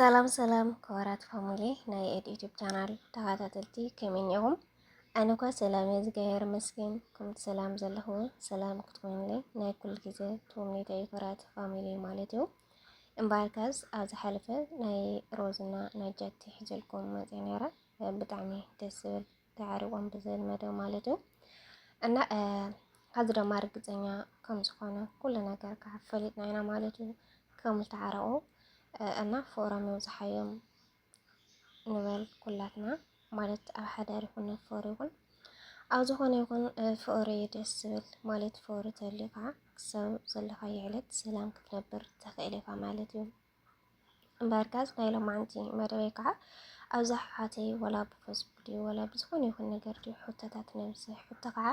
ሰላም ሰላም ከወራት ፋሚሊ ናይ ኤድ ዩቲዩብ ቻናል ተኸታተልቲ ከመይኒኹም ኣነ ኳ ሰላም እየ ዝገበረ መስገን ከምቲ ሰላም ዘለኹም ሰላም ክትኮኑለይ ናይ ኩሉ ግዜ ትምኒተይ ከወራት ፋሚሊ ማለት እዩ እምበኣርካዝ ኣብ ዝሓለፈ ናይ ሮዝና ናይ ጃቲ ሒዘልኩም መፅአ ነይረ ብጣዕሚ ደስ ዝብል ተዓሪቆም ብዝብል መደብ ማለት እዩ እና ሕዚ ድማ ርግፀኛ ከም ዝኾነ ኩሉ ነገር ከዓ ፈሊጥና ኢና ማለት እዩ ከም ዝተዓረቑ እና ፎረም ይብፅሓዮም ንበል ኩላትና ማለት ኣብ ሓዳር ይኹን ፍቅሪ ይኹን ኣብ ዝኾነ ይኹን ፍቅሪ ደስ ዝብል ማለት ፍቅሪ ተልዩ ከዓ ክሳብ ዘለኻዮ ዕለት ሰላም ክትነብር ትኽእል ኢኻ ማለት እዩ እምበኣርካዝ ናይ ሎማዓንቲ መደበይ ከዓ ኣብዛ ሓተይ ወላ ብፌስቡክ ድዩ ወላ ብዝኾነ ይኹን ነገር ድዩ ሕቶታት ነብስሕ ሕቶ ከዓ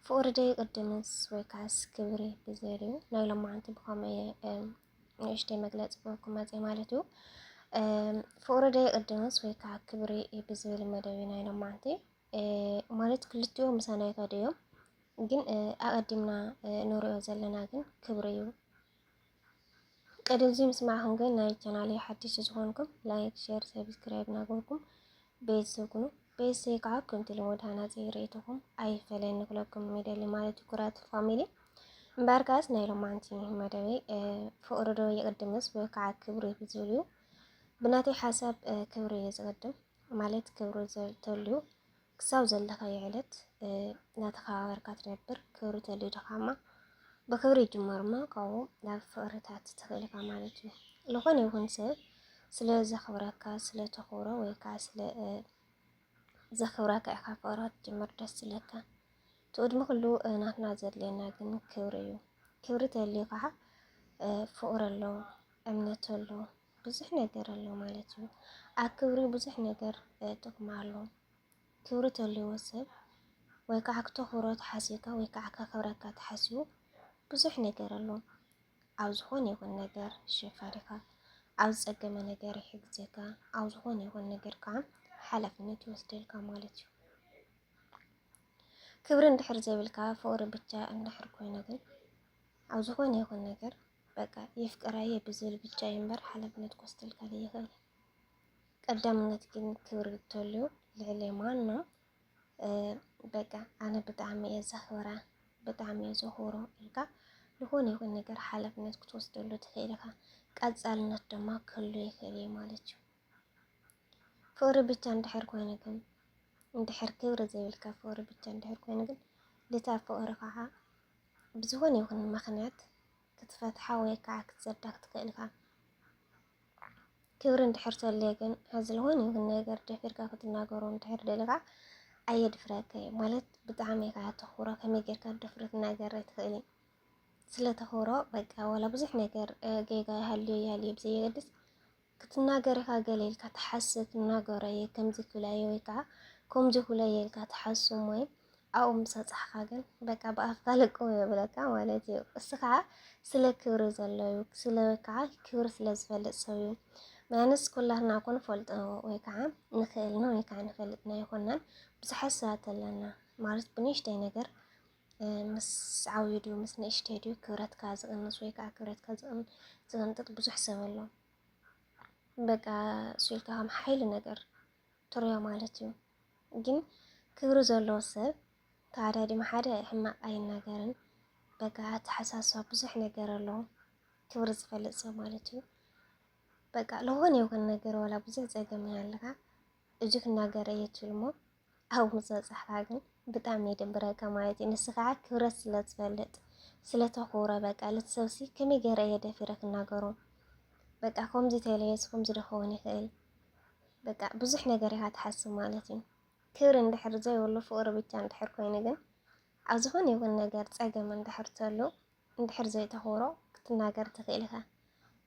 ፍቅሪ ዶ ይቅድምስ ወይ ከዓስ ክብሪ ብዝብል እዩ ናይ ሎማዓንቲ ብኸመይ ንእሽተይ መግለፂ ክህበኩም መፅአ ማለት እዩ ፍቅሪ ዶ ይቅድምስ ወይ ከዓ ክብሪ ብዝብል መደብ ናይ ሎማዓንቲ ማለት ክልቲኦም ምሳናይካ ድዮም ግን ኣቀዲምና ንሪኦ ዘለና ግን ክብሪ እዩ ቅድም ምስማዕኹም ግን ናይ ቻናለይ ሓድሽ ዝኾንኩም ላይክ ሼር ሰብስክራይብ እናገበርኩም ቤተሰብ ኩኑ ቤተሰብ ከዓ ከምቲ ልሙድ ሃናፂ ርኢትኩም ኣይፈለየኒ ክብለኩም ይደሊ ማለት እዩ ኩራት ፋሚሊ እምበኣርካዝ ናይ ሎማዓንቲ መደበይ ፍቅሪ ዶ ይቅድምስ ወይ ከዓ ክብሪ ብዝብል እዩ ብናተይ ሓሳብ ክብሪ እየ ዝቅድም ማለት ክብሪ ተልዩ ክሳብ ዘለኻዮ ዕለት እናተኸባበርካ ትነብር ክብሪ ተልዩ ድኻማ ብክብሪ ይጅመር እሞ ካብኡ ናብ ፍቅርታት ትኽእል ኢኻ ማለት እዩ ዝኾነ ይኹን ሰብ ስለ ዘኽብረካ ስለ ተኽብሮ ወይ ከዓ ስለ ዘኽብረካ ኢኻ ፍቅሪ ክትጅምር ደስ ዝብለካ ትቅድሚ ኩሉ ናትና ዘድልየና ግን ክብሪ እዩ ክብሪ ተልዩ ከዓ ፍቅሪ ኣሎ እምነት ኣሎ ብዙሕ ነገር ኣሎ ማለት እዩ ኣብ ክብሪ ብዙሕ ነገር ጥቅሚ ኣሎ ክብሪ ተልይዎ ሰብ ወይ ከዓ ክተኽብሮ ተሓሲብካ ወይ ከዓ ከኽብረካ ተሓሲቡ ብዙሕ ነገር ኣሎ ኣብ ዝኾነ ይኹን ነገር ሸፋሪኻ ኣብ ዝፀገመ ነገር ይሕግዘካ ኣብ ዝኾነ ይኹን ነገር ከዓ ሓላፍነት ይወስደልካ ማለት እዩ ክብሪ እንድሕር ዘይብልካ ፍቅሪ ብቻ እንድሕር ኮይኑ ግን ኣብ ዝኾነ ይኹን ነገር በቃ ይፍቅራየ ብዝብል ብቻ እምበር ሓላፍነት ክወስደልካ ዘይኽእል ቀዳምነት ግን ክብሪ ተልዩ ልዕሊ ማንም በቃ ኣነ ብጣዕሚ እየ ዘኽብራ ብጣዕሚ እየ ዘኽብሮ ኢልካ ዝኾነ ይኹን ነገር ሓላፍነት ክትወስደሉ ትኽእል ኢኻ ቀፃልነት ድማ ክህሉ ይኽእል እዩ ማለት እዩ ፍቅሪ ብቻ እንድሕር ኮይኑ ግን እንድሕር ክብሪ ዘይብልካ ፍቅሪ ብቻ እንድሕር ኮይኑ ግን ልታ ፍቅሪ ከዓ ብዝኾነ ይኹን ምኽንያት ክትፈትሓ ወይ ከዓ ክትዘዳ ክትኽእል ኢኻ ክብሪ እንድሕር ተልየ ግን ሕዚ ዝኾነ ይኹን ነገር ደፊርካ ክትናገሮ እንድሕር ደሊኻ ኣየድፍረካ እየ ማለት ብጣዕሚ ኢኻ ተኽብሮ ከመይ ጌርካ ደፍሪ ትናገር ኣይትኽእል ስለ ተኽብሮ በቃ ዋላ ብዙሕ ነገር ጌጋ ይሃልዮ ይሃልዮ ብዘየገድስ ክትናገር ኢኻ ገለ ኢልካ ትሓስብ ትናገሮ እየ ከምዚ ክብላየ ወይ ከዓ ከምዚ ክብለየ ኢልካ ትሓስብ ወይ ኣብኡ ምሰፅሕኻ ግን በቃ ብኣፍካ ልቅው የብለካ ማለት እዩ እሱ ከዓ ስለ ክብሪ ዘሎ እዩ ስለ ከዓ ክብሪ ስለ ዝፈልጥ ሰብ እዩ ማንስ ኩላትና ኮን ፈልጦ ወይ ከዓ ንኽእልና ወይ ከዓ ንፈልጥና ይኮናን ብዙሓት ሰባት ኣለና ማለት ብንእሽተይ ነገር ምስ ዓብዩ ድዩ ምስ ንእሽተይ ድዩ ክብረትካ ዝቕንስ ወይ ከዓ ክብረትካ ዝቕንጥጥ ብዙሕ ሰብ ኣሎ በቃ ስኢልካ ከም ሓይሊ ነገር ትርዮ ማለት እዩ ግን ክብሪ ዘለዎ ሰብ ተዓዳዲማ ሓደ ሕማቕ ኣይናገርን በቃ ተሓሳስባ ብዙሕ ነገር ኣሎ ክብሪ ዝፈልጥ ሰብ ማለት እዩ በቃ ለሆነ ይኹን ነገር ወላ ብዙሕ ፀገም ኣለካ እዚ ክናገር እየ ትብል እሞ ኣብኡ ምፅብፃሕካ ግን ብጣዕሚ የደብረካ ማለት እዩ ንሱ ከዓ ክብረት ስለ ዝፈልጥ ስለ ተኽብሮ በቃ ልቲ ሰብሲ ከመይ ገይረ እየ ደፊረ ክናገሮ በቃ ከምዚ ተይለየስ ከምዚ ድኸውን ይኽእል በቃ ብዙሕ ነገር ኢኻ ትሓስብ ማለት እዩ ክብሪ እንድሕር ዘይብሉ ፍቅሪ ብቻ እንድሕር ኮይኑ ግን ኣብ ዝኾነ ይኹን ነገር ፀገም እንድሕር ተሎ እንድሕር ዘይተኽብሮ ክትናገር ትኽእል ኢኻ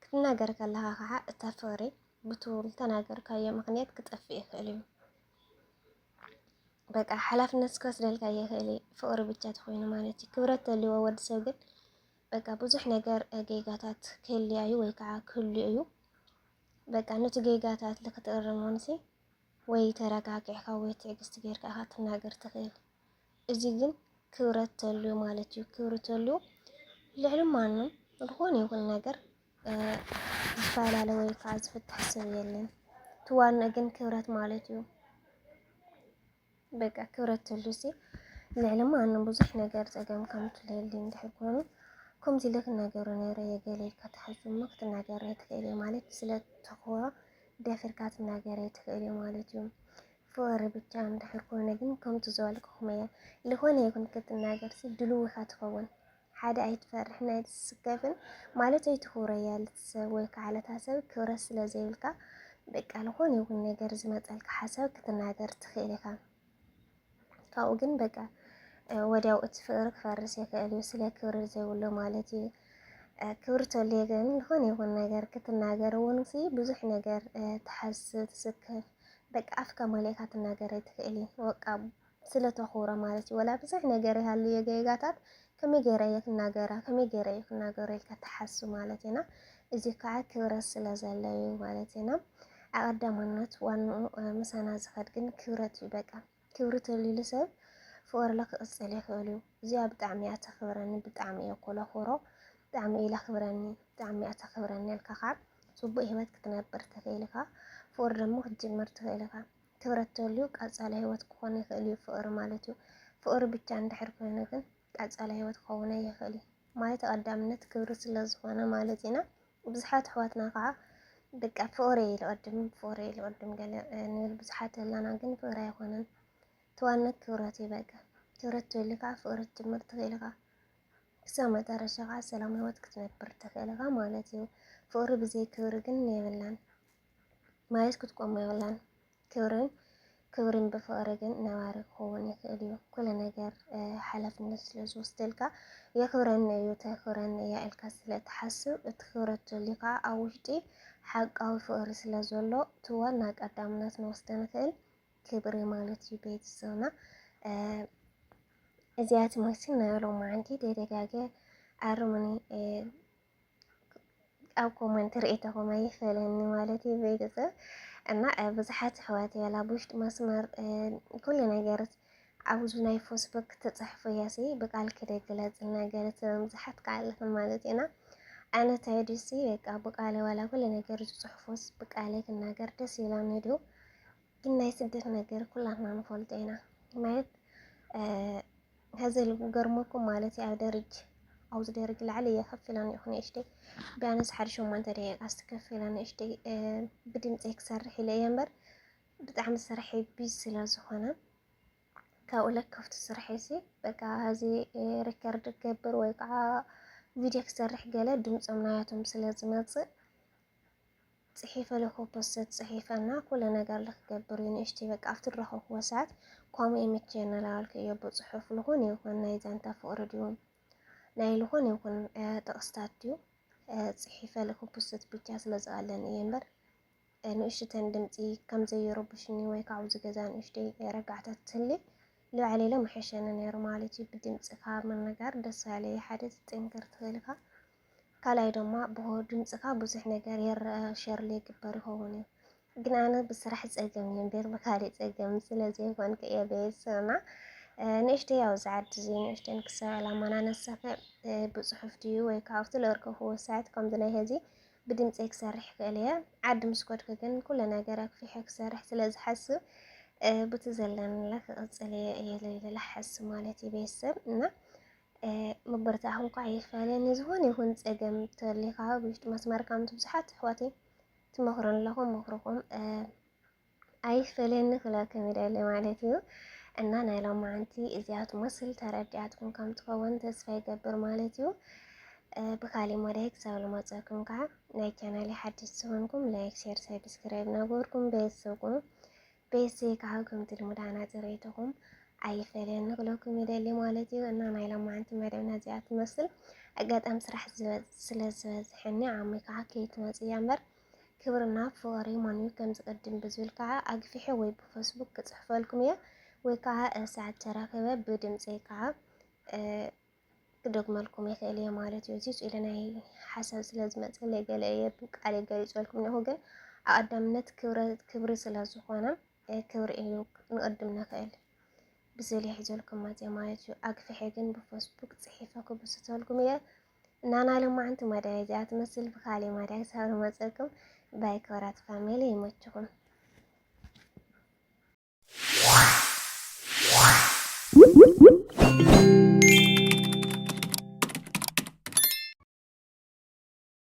ክትናገር ከለኻ ከዓ እታ ፍቅሪ ብትውል ተናገርካዮ ምክንያት ክጠፍእ ይኽእል እዩ በቃ ሓላፍነት ክወስደልካ ይኽእል ፍቅሪ ብቻ ተኾይኑ ማለት እዩ ክብረት ተልይዎ ወዲ ሰብ ግን በቃ ብዙሕ ነገር ጌጋታት ክህልያዩ ወይ ከዓ ክህልዩ እዩ በቃ ነቲ ጌጋታት ልክትእርሞንሲ ወይ ተረጋጊዕካ ወይ ትዕግስቲ ጌርካ ኢኻ ትናገር ትኽእል እዚ ግን ክብረት ተልዩ ማለት እዩ ክብሪ ተልዩ ልዕሊ ማንም ዝኾነ ይኹን ነገር ዝፈላለ ወይ ከዓ ዝፍታሕ ሰብ የለን። ትዋና ግን ክብረት ማለት እዩ። በቃ ክብረት ተልሲ ልዕሊ ማንም ብዙሕ ነገር ፀገም ከም ትልህሊ እንድሕር ኮይኑ ከምዚ ኢለ ክናገሮ ነይረ የገለ ኢልካ ትሓዝሞ ክትናገር ትኽእል ማለት ስለተኸዋ ደፊርካ ትናገር ትኽእል ማለት እዩ። ፍቅሪ ብቻ እንድሕር ኮነ ግን ከምቲ ዝበልክኹም እየ ዝኾነ ይኹን ክትናገር ድልው ኢኻ ትኸውን። ሓደ ኣይትፈርሕ ናይ ትስከፍን ማለት ኣይትኽብረያ ልትሰብ ወይ ከዓ ለታ ሰብ ክብረት ስለ ዘይብልካ በቃ ዝኾነ ይኹን ነገር ዝመፀልካ ሓሳብ ክትናገር ትኽእል ኢኻ። ካብኡ ግን በቃ ወዲያው እቲ ፍቅሪ ክፈርስ ይኽእል እዩ ስለ ክብሪ ዘይብሉ ማለት እዩ። ክብሪ ተልየ ግን ዝኾነ ይኹን ነገር ክትናገር እውን ብዙሕ ነገር ትሓስብ ትስከፍ በቃ ኣፍካ መሊእካ ትናገር ትኽእል ወቃ ስለተኽብሮ ማለት እዩ። ወላ ብዙሕ ነገር ይሃልዩ የገይጋታት ከመይ ገይረ እየ ክናገራ ከመይ ገይረ እየ ክናገሮ ኢልካ ትሓስብ ማለት ኢና። እዚ ከዓ ክብረት ስለ ዘለዎ ማለት ኢና። ኣቀዳምነት ዋንኡ ምሳና ዝኸድ ግን ክብረት እዩ። በቃ ክብሪ ተልይሉ ሰብ ፍቅሪ ክቅፅል ይኽእል እዩ። እዚኣ ብጣዕሚ እያ ተኽብረኒ ብጣዕሚ እየ ኮለኽብሮ ብጣዕሚ ኢላ ክብረኒ ብጣዕሚ እያ ተኽብረኒ ኢልካ ከዓ ፅቡቅ ሂወት ክትነብር ትኽእል ኢኻ። ፍቅሪ ደሞ ክትጅምር ትኽእል ኢኻ። ክብረት ተልዩ ቀፃሊ ሂወት ክኾን ይኽእል እዩ ፍቅሪ ማለት እዩ። ፍቅሪ ብቻ እንድሕር ኮይኑ ግን ቀፃሊ ሂወት ክኸውን ይኽእል እዩ ማለት ቀዳምነት ክብሪ ስለ ዝኾነ ማለት ኢና። ብዙሓት ኣሕዋትና ከዓ በቃ ፍቅሪ ይልቀድም ፍቅሪ ይልቀድም ገለ ንብል ብዙሓት ኣለና ግን ፍቅሪ ኣይኮነን። ትዋነት ክብረት እዩ። በቃ ክብረት ተልዩ ከዓ ፍቅሪ ክትጅምር ትኽእል ኢኻ። ክሳብ መጨረሻ ከዓ ሰላም ሂወት ክትነብር ትኽእል ኢኻ ማለት እዩ። ፍቅሪ ብዘይ ክብሪ ግን የብላን ማለት ክትቆም የብላን። ክብርን ብፍቅሪ ግን ነባሪ ክኸውን ይኽእል እዩ። ኩሉ ነገር ሓላፍነት ስለ ዝወስደልካ የክብረኒ እዩ ተክብረኒ እያ ኢልካ ስለትሓስብ እቲ ክብረት ተልዩ ከዓ ኣብ ውሽጢ ሓቃዊ ፍቅሪ ስለ ዘሎ እቲ ዋና ቀዳምነት ንወስደ ንኽእል ክብሪ ማለት እዩ። ቤተሰብና እዚኣ ትመስል ናይ ሎሚ ዓንቲ ደጋገ ኣርሙኒ ኣብ ኮመንት ርኢተኹም ኣይፈለኒ ማለት እዩ ቤተሰብ እና ብዙሓት ኣሕዋት ያላ ብውሽጢ መስመር ኩሉ ነገር ኣብዚ ናይ ፌስቡክ ተፅሕፎ እያሲ ብቃል ክደግለጽ ነገር ብዙሓት ከኣለፍን ማለት ኢና። ኣነ ታይድሲ በቃ ብቃለ ዋላ ኩሉ ነገር ዝፅሕፎስ ብቃለ ክናገር ደስ ይብለኒ ድዩ ግን ናይ ስደት ነገር ኩላትና ንፈልጦ ኢና ማለት هذا الجرمكم مالتي على درج أو درج العليا خفلان يخوني إشتي بأنس حرشو ما تري أستكفلان إشتي بدي متكسر حلا ينبر بتعمل سرحي بيس لازخنا كأقولك كفت سرحيسي بقى هذه ريكارد كبر ويقع فيديو كسرح جلا دم صناعتهم سلازمات صحيفة له بوست صحيفة كل ነገር ልክገብሩን እሽቲ በቃ ኣብቲ ረኸብክዎ ሰዓት ከምኡ ይምቸየና ላልክ እዮ ብፅሑፍ ልኹን ይኹን ናይ ዛንታ ፍቅሪ ድዩ ናይ ልኹን ይኹን ጥቕስታት ድዩ ፅሒፈ ልኹ ፖስት ብቻ ስለዝኣለን እየ እምበር ንእሽተን ድምፂ ከምዘይረብሽኒ ወይ ከዓ ኣብዚ ገዛ ንእሽተይ ረጋዕታት ትህሊ ልባዕለ ኢለ መሐሸኒ ነይሩ ማለት እዩ። ብድምፅካ ምንጋር ደስ ባለየ ሓደ ትጥንክር ትኽእል ኢኻ ካልኣይ ድማ ብድምፅካ ብዙሕ ነገር ይርአ ሸር ይግበር ይኸውን እዩ። ግን ኣነ ብስራሕ ፀገም እዩ እምበር ብካሊእ ፀገም ስለዘይኮንኩ እየ ቤተሰብና ንእሽተይ ያው ዝዓዲ እዚ ንእሽተን ክሳብ ዕላማ ናነሰኸ ብፅሑፍ ድዩ ወይ ከዓ ኣብቲ ዝረከብክዎ ሰዓት ከምዚ ናይ ሕዚ ብድምፀይ ክሰርሕ ይኽእል እየ። ዓዲ ምስ ኮድኩ ግን ኩሉ ነገር ኣክፊሐ ክሰርሕ ስለዝሓስብ በቲ ዘለኒለ ክቕፅል እየ ዝሓስብ ማለት እዩ ቤተሰብ እና መበረታዕኹም ከዓ ኣይፈለኒ ዝኾነ ይኹን ፀገም ተሊኻ ብውሽጢ መስመር ከምቲ ብዙሓት ኣሕዋተይ ትመክሮን ኣለኹም ምክርኩም ኣይፈለኒ ክብለኩም ይደሊ ማለት እዩ። እና ናይ ሎሚ ዓንቲ እዚኣ ትመስል ተረዲኣትኩም ከም ትኸውን ተስፋ ይገብር ማለት እዩ። ብካሊእ መደይ ክሳብ ልመፀኩም ከዓ ናይ ቻናሌ ሓድሽ ዝኾንኩም ላይክ ሼር ሰብስክራይብ ነግበርኩም ቤተሰብኩም ቤተሰብ ከዓ ከምቲ ልሙዳና ፅሬትኩም ኣይፈለኒ ክብለኩም ይደሊ ማለት እዩ። እና ናይ ሎሚ ዓንቲ መደብና እዚኣ ትመስል ኣጋጣሚ ስራሕ ስለዝበዝሐኒ ዓመይ ከዓ ከይትመፅእ እያ እምበር ክብርና ፍቅሪ ማንዩ ከም ዝቀድም ብዝብል ከዓ ኣግፊሐ ወይ ብፌስቡክ ክፅሕፈልኩም እየ ወይ ከዓ ሰዓት ተረኸበ ብድምፀይ ከዓ ክደግመልኩም ይኽእል እየ ማለት እዩ። እዚ ፅኢለ ናይ ሓሳብ ስለዝመፀለይ ገለ እየ ብቃል ገሊፀልኩም እኒሆ ግን ኣቀዳምነት ክብሪ ስለዝኾነ ክብሪ እዩ ንቅድም ንኽእል ብዝብል ይሕዘልኩም መፅእ ማለት እዩ። ኣግፊሐ ግን ብፌስቡክ ፅሒፈ ክብስተልኩም እየ ናና ልማዕንቲ መዳይ እዚኣ ትመስል ብካሊእ መዳይ ሳብ መፀኩም ባይ ክብራት ፋሚሊ ይመችኩም።